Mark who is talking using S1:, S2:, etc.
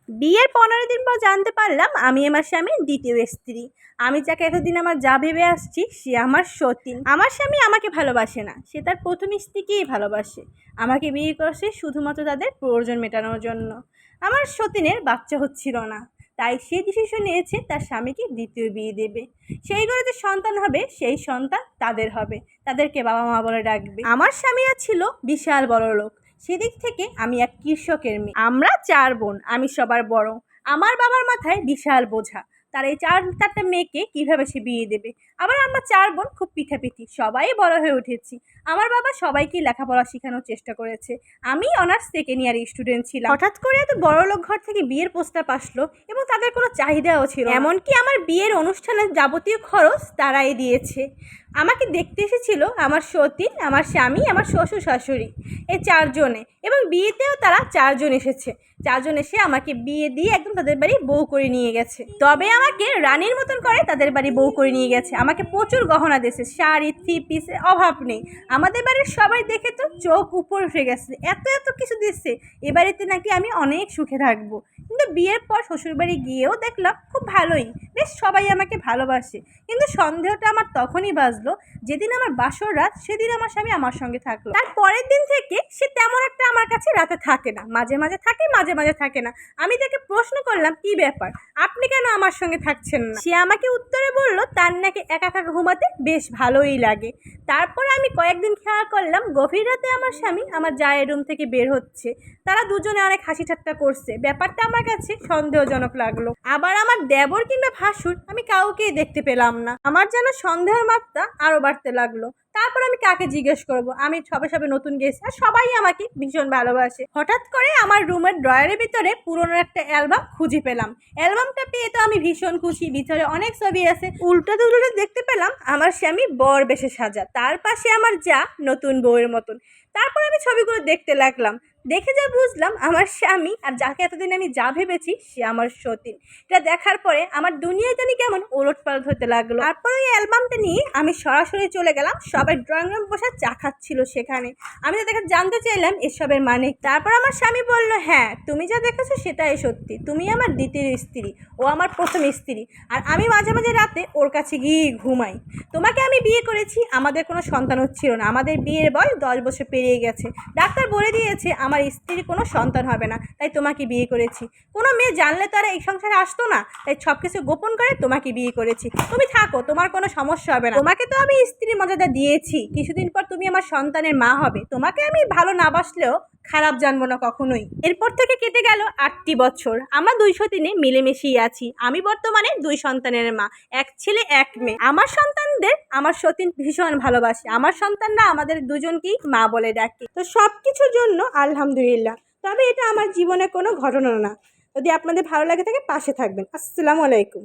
S1: বিয়ের 15 দিন পর জানতে পারলাম আমি আমার স্বামীর দ্বিতীয় স্ত্রী। আমি যাকে এতদিন আমার যা ভেবে আসছি সে আমার সতীন। আমার স্বামী আমাকে ভালোবাসে না, সে তার প্রথম স্ত্রীকেই ভালোবাসে। আমাকে বিয়ে করছে শুধুমাত্র তাদের প্রয়োজন মেটানোর জন্য। আমার সতীনের বাচ্চা হচ্ছিল না, তাই সে ডিসিশন নিয়েছে তার স্বামীকে দ্বিতীয় বিয়ে দেবে। সেই ঘরেতে সন্তান হবে, সেই সন্তান তাদের হবে, তাদেরকে বাবা মা বলে ডাকবে। আমার স্বামীরা ছিল বিশাল বড় লোক, সেদিক থেকে আমি এক কৃষকের মেয়ে। আমরা 4 বোন, আমি সবার বড়। আমার বাবার মাথায় বিশাল বোঝা, তার এই 4টা মেয়েকে কিভাবে সে বিয়ে দেবে। আবার আমরা 4 বোন খুব পিঠাপিঠি, সবাই বড় হয়ে উঠেছি। আমার বাবা সবাইকে লেখাপড়া শেখানোর চেষ্টা করেছে। আমি অনার্স সেকেন্ড ইয়ার স্টুডেন্ট ছিলাম। হঠাৎ করে এত বড় লোক ঘর থেকে বিয়ের প্রস্তাব আসলো এবং তাদের কোনো চাহিদাও ছিল, এমনকি আমার বিয়ের অনুষ্ঠানের যাবতীয় খরচ তারাই দিয়েছে। আমাকে দেখতে এসেছিল আমার সতীন, আমার স্বামী, আমার শ্বশুর শাশুড়ি, এই 4 জনে। এবং বিয়েতেও তারা 4 জন এসেছে। 4 জন এসে আমাকে বিয়ে দিয়ে একদম তাদের বাড়ি বউ করে নিয়ে গেছে। তবে আমাকে রানীর মতন করে তাদের বাড়ি বউ করে নিয়ে গেছে। আমাকে প্রচুর গহনা দিয়েছে, শাড়ি, 3 পিসের অভাব নেই। আমাদের বাড়ির সবাই দেখে তো চোখ উপর উঠে গেছে, এত এত কিছু দিচ্ছে। এ বাড়িতে নাকি আমি অনেক সুখে থাকবো। কিন্তু বিয়ের পর শ্বশুরবাড়ি গিয়েও দেখলাম খুব ভালোই, বেশ সবাই আমাকে ভালোবাসে। কিন্তু সন্দেহটা আমার তখনই বাজলো যেদিন আমার বাসর রাত, সেদিন আমার স্বামী আমার সঙ্গে থাকলো। তার পরের দিন থেকে সে তেমন একটা আমার কাছে রাতে থাকে না, মাঝে মাঝে থাকে, মাঝে মাঝে থাকে না। আমি তাকে প্রশ্ন করলাম, কি ব্যাপার, আপনি কেন আমার সঙ্গে থাকছেন না? সে আমাকে উত্তরে বলল তার নাকি একা একা ঘুমাতে বেশ ভালোই লাগে। তারপর আমি কয়েকদিন খেয়াল করলাম গভীর রাতে আমার স্বামী আমার জায়ের রুম থেকে বের হচ্ছে। তারা দুজনে অনেক হাসি ঠাট্টা করছে। ব্যাপারটা আমার কাছে সন্দেহজনক লাগলো। আবার আমার দেবর কিংবা ভাসুর আমি কাউকেই দেখতে পেলাম না। আমার যেন সন্দেহের মাত্রা আরো বাড়তে লাগলো। তারপর আমি কাকে জিজ্ঞেস করব? আমি সবে সবে নতুন গেছি আর সবাই আমাকে ভীষণ ভালোবাসে। হঠাৎ করে আমার রুমের ড্রয়ারের ভিতরে পুরনো একটা অ্যালবাম খুঁজে পেলাম। অ্যালবামটা পেয়ে তো আমি ভীষণ খুশি। ভিতরে অনেক ছবি আছে। উল্টাতে উল্টাতে দেখতে পেলাম আমার স্বামী বর বেশে সাজা, তার পাশে আমার যা নতুন বউয়ের মতন। তারপর আমি ছবিগুলো দেখতে লাগলাম। দেখে যা বুঝলাম আমার স্বামী আর যাকে এতদিন আমি যা ভেবেছি সে আমার সতীন। এটা দেখার পরে আমার দুনিয়ায় জানি কেমন ওলটপালট হতে লাগলো। তারপর ওই অ্যালবামটা নিয়ে আমি সরাসরি চলে গেলাম। সবাই ড্রয়িং রুম বসে চা খাচ্ছিল সেখানে। আমি তাদেরকে জানতে চাইলাম এসবের মানে। তারপর আমার স্বামী বলল, হ্যাঁ তুমি যা দেখেছো সেটাই সত্যি, তুমি আমার দ্বিতীয় স্ত্রী, ও আমার প্রথম স্ত্রী। আর আমি মাঝে মাঝে রাতে ওর কাছে গিয়ে ঘুমাই। তোমাকে আমি বিয়ে করেছি, আমাদের কোনো সন্তান হচ্ছিল না। আমাদের বিয়ের বয়স 10 বছর পেরিয়ে গেছে। ডাক্তার বলে দিয়েছে আমার স্ত্রীর কোনো সন্তান হবে না, তাই তোমাকে বিয়ে করেছি। কোনো মেয়ে জানলে তারা এই সংসারে আসতো না, তাই সব কিছু গোপন করে তোমাকে বিয়ে করেছি। তুমি থাকো, তোমার কোনো সমস্যা হবে না। তোমাকে তো আমি স্ত্রীর মর্যাদা দিয়েছি, কিছুদিন পর তুমি আমার সন্তানের মা হবে। তোমাকে আমি ভালো না বাসলেও খারাপ জানবো না কখনোই। এরপর থেকে কেটে গেল 8টি বছর। আমরা 2 সতীনে মিলেমিশেই আছি। আমি বর্তমানে 2 সন্তানের মা, 1 ছেলে 1 মেয়ে। আমার সন্তানদের আমার সতীন ভীষণ ভালোবাসে। আমার সন্তানরা আমাদের দুজনকেই মা বলে ডাকে। তো সব কিছুর জন্য আলহামদুলিল্লাহ। তবে এটা আমার জীবনে কোনো ঘটনা না। যদি আপনাদের ভালো লাগে থাকে পাশে থাকবেন। আসসালামু আলাইকুম।